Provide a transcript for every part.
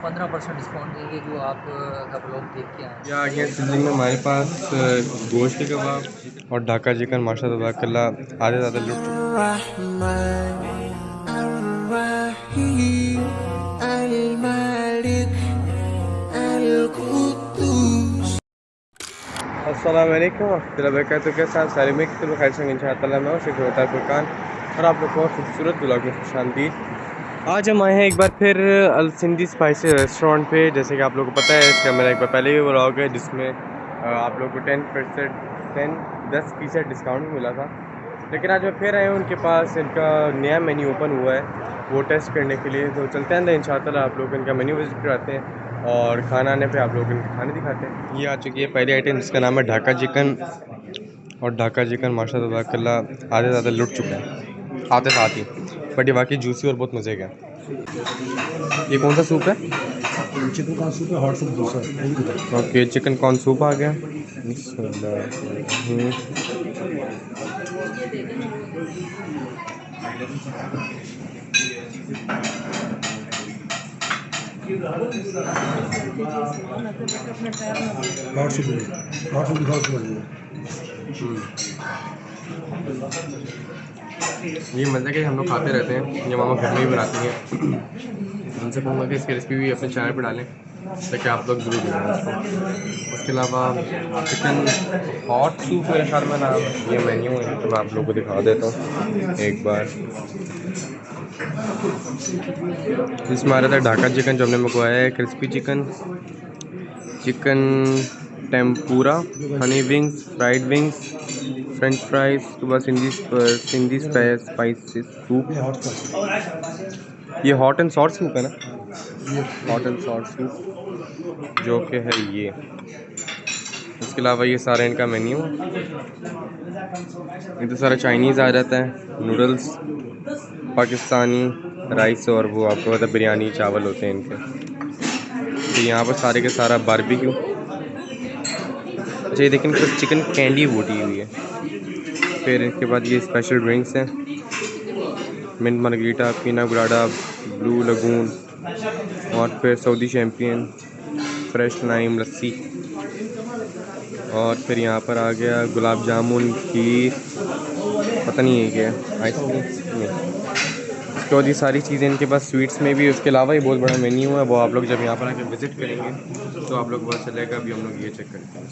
15% discount देंगे जो आप का ब्लॉग देख के आए। या आगे सिजलिंग में हमारे पास गोश्त के कबाब और ढाका चिकन माशाल्लाह तबारकल्लाह आधे ज़्यादा लुट चुके हैं। अस्सलाम वालेकुम वरहमतुल्लाहि वबरकातुहू। के साथ सारे में कितने खैर से इंशाअल्लाह मैं शेख होता फुरकान और आप लोग को खूबसूरत ब्लॉग में खुशामदीद। आज हम आए हैं एक बार फिर अल सिंधी स्पाइसी रेस्टोरेंट पे। जैसे कि आप लोगों को पता है, इसका मेरा एक बार पहले भी ब्लॉग है जिसमें आप लोगों को 10% डिस्काउंट भी मिला था। लेकिन आज मैं फिर आया हूँ उनके पास। इनका नया मेन्यू ओपन हुआ है, वो टेस्ट करने के लिए। तो चलते हैं इंशाअल्लाह आप लोग इनका मेन्यू विजिट कराते हैं और खाना आने पे आप लोग इनके खाने दिखाते हैं। ये आ चुकी है पहली आइटम जिसका नाम है ढाका चिकन। और ढाका चिकन माशाल्लाह आधे ज़्यादा लुट चुका है आते साथ ही, बट ये वाकई जूसी और बहुत मज़े का है। ये कौन सा सूप है? चिकन कॉर्न सूप है, हॉट सूप दूसरा है। ओके, चिकन कॉर्न सूप आ गया। हॉट सूप दिखाओ उसके बाद। ये मज़े के हम लोग खाते रहते हैं, ये मामा घर में ही बनाती हैं। उनसे कहूँगा कि इसकी रेसिपी भी अपने चैनल पर डालें ताकि आप लोग ज़रूर देखें उसको। उसके अलावा चिकन हॉट सूप मेरे ख्याल में नाम ये मेन्यू है, तो मैं आप लोगों को दिखा देता हूँ एक बार। इसमें आ रहा था ढाका चिकन जो हमने मंगवाया है, crispy chicken, chicken tempura, Honey wings, fried wings, French fries, उसके बाद सिंधी स्पाइसी सूप। ये हॉट एंड सॉर सूप है ना, हॉट एंड सॉर सूप जो कि है ये। इसके अलावा ये सारा इनका मेन्यू, ये तो सारा चाइनीज़ आ जाता है, नूडल्स, पाकिस्तानी राइस और वो आपको पता बिरयानी चावल होते हैं इनके। तो यहाँ पर सारे के सारा बारबेक्यू। अच्छा, ये देखें कुछ चिकन कैंडी बूटी हुई है। फिर इसके बाद ये स्पेशल ड्रिंक्स हैं, मिंट मार्गरीटा, पीना गुलाडा, ब्लू लगून, और फिर सऊदी चैम्पियन, फ्रेश लाइम लस्सी। और फिर यहाँ पर आ गया गुलाब जामुन, खीर, पता नहीं है क्या, आइसक्रीम नहीं। उसके बाद ये सारी चीज़ें इनके पास स्वीट्स में भी। उसके अलावा ये बहुत बड़ा मेन्यू है, वो आप लोग जब यहाँ पर आके विज़िट करेंगे तो आप लोग पता चलेगा। अभी हम लोग ये चेक करते हैं।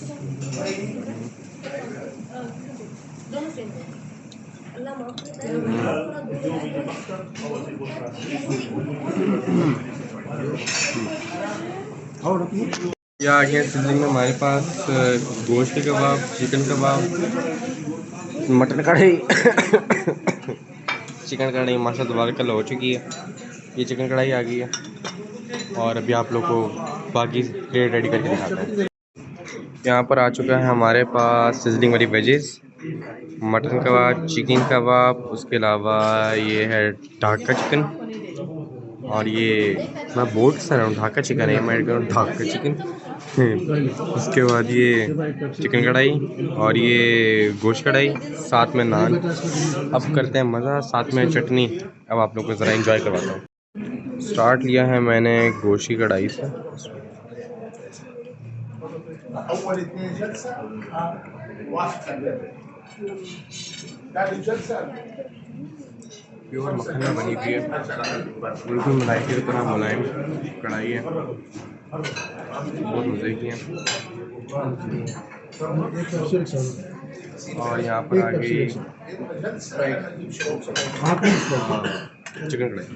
या आगे सिजलिंग में हमारे पास गोश्त के कबाब, चिकन कबाब, मटन कढ़ाई चिकन कढ़ाई माशाल्लाह तबारकल्लाह हो चुकी है। ये चिकन कढ़ाई आ गई है और अभी आप लोग को बाकी प्लेट रेडी करके दिखाते हैं। यहाँ पर आ चुका है हमारे पास सिजलिंग वाली वेजेस, मटन कबाब, चिकन कबाब, उसके अलावा ये है ढाका चिकन, और ये मैं बोल किस रहा हूँ, ढाका चिकन है, मैं ढाका चिकन। उसके बाद ये चिकन कढ़ाई और ये गोश्त कढ़ाई, साथ में नान। अब करते हैं मज़ा, साथ में चटनी। अब आप लोग को ज़रा एंजॉय करवाता हूँ। स्टार्ट लिया है मैंने गोश्त की कढ़ाई से। प्योर मक्खन में बनी हुई है, बिल्कुल मलाई की तरह मुलायम कढ़ाई है, बहुत मज़े की है। और यहाँ पर आ गई चिकन कढ़ाई।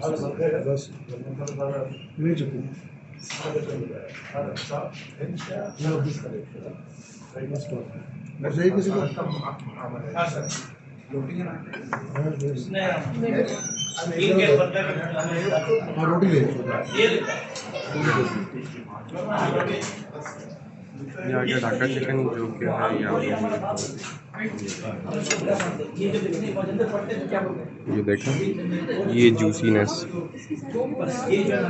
रोटी ले ये आ गया ढाका चिकन जो कि है यहाँ ये देखें, ये जूसीनेस।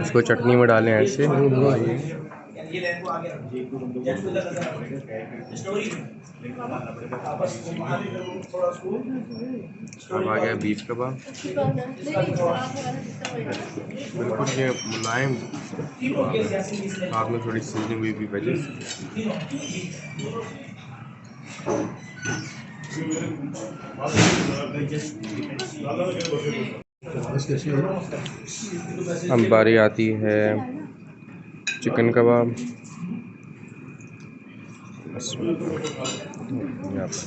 इसको चटनी में डालें ऐसे, अब आ गया बीफ कबाब, बिल्कुल ये मुलायम कबाब है। साथ में थोड़ी सीजनिंग हुई भी वेजेस। अब बारी आती है चिकन कबाब। यहाँ पर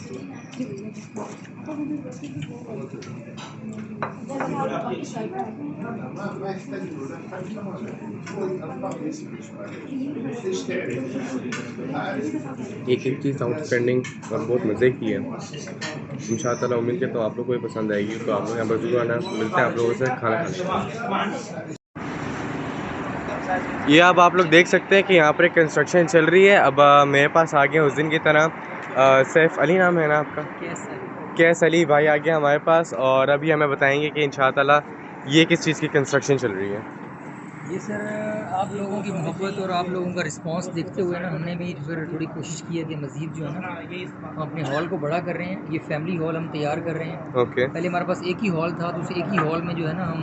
एक एक चीज़ आउटस्टैंडिंग और बहुत मज़े की है। इंशाअल्लाह उम्मीद करता हूँ आप लोग को भी पसंद आएगी, तो आप लोग यहाँ पर जरूर आना। मिलते हैं आप लोगों से खाना खाने। ये अब आप लोग देख सकते हैं कि यहाँ पर कंस्ट्रक्शन चल रही है। अब मेरे पास आ गया उस दिन की तरह सैफ अली नाम है ना आपका? कैस अली भाई आ गया हमारे पास, और अभी हमें बताएंगे कि इंशाअल्लाह ये किस चीज़ की कंस्ट्रक्शन चल रही है। ये सर आप लोगों की मोहब्बत और आप लोगों का रिस्पांस देखते हुए ना हमने भी फिर थोड़ी कोशिश की है कि मज़ीद जो है ना हम अपने हॉल को बड़ा कर रहे हैं। ये फैमिली हॉल हम तैयार कर रहे हैं। ओके। पहले हमारे पास एक ही हॉल था, तो उस एक ही हॉल में जो है ना हम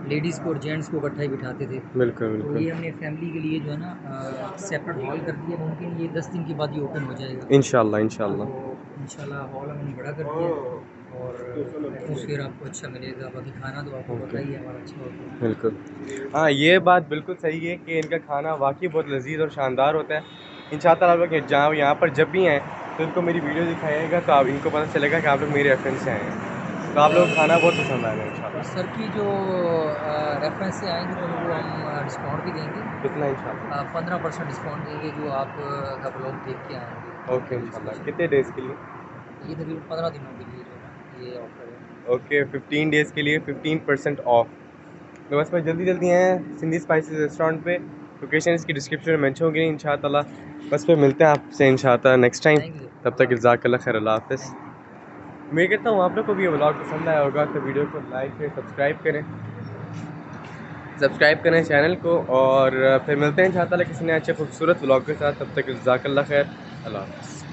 लेडीज़ को और जेंट्स को इकट्ठा ही बिठाते थे। बिल्कुल तो बिल्कुल। ये हमने फैमिली के लिए जो है ना सेपरेट हॉल कर दिया। मुमकिन ये 10 दिन के बाद ये ओपन हो जाएगा इंशाल्लाह इंशाल्लाह। इंशाल्लाह। हॉल हमने बड़ा कर दिया और एटमोसफियर आपको अच्छा मिलेगा। बाकी खाना तो आपको पता ही है हमारा अच्छा होता है। बिल्कुल, हाँ ये बात बिल्कुल सही है कि इनका खाना वाकई बहुत लजीज और शानदार होता है। इंशाअल्लाह आप लोग जहाँ यहाँ पर जब भी आएँ तो इनको मेरी वीडियो दिखाइएगा, तो आप इनको पता चलेगा कि आप लोग मेरे रेफरेंस से आए हैं, तो आप लोग खाना बहुत पसंद आएगा इंशाअल्लाह। सर की जो रेफरेंस से आएंगे तो उनको हम डिस्काउंट भी देंगे। कितना इंशाअल्लाह? 15% डिस्काउंट देंगे जो आप का ब्लॉग देख के आएंगे। ओके इंशाअल्लाह। कितने डेज़ के लिए? ये तकरीबन 15 दिनों के लिए जो है ना ये ऑफर है। ओके 15 डेज़ के लिए 15% ऑफ। तो बस मैं जल्दी जल्दी आए सिंधी स्पाइसेस रेस्टोरेंट पे। लोकेशन इसकी डिस्क्रिप्शन में मेंशन होगी इंशाअल्लाह। बस फिर मिलते हैं आपसे इंशाअल्लाह नेक्स्ट टाइम। तब तक जज़ाकल्लाह खैर, अल्लाह हाफ़िज़। मैं कहता हूँ आप लोग को भी ये व्लॉग पसंद आया होगा तो वीडियो को लाइक करें, सब्सक्राइब करें चैनल को, और फिर मिलते हैं इंशाअल्लाह किसी नए अच्छे खूबसूरत व्लॉग के साथ। तब तक जज़ाकल्लाह खैर, अल्लाह हाफ़िज़।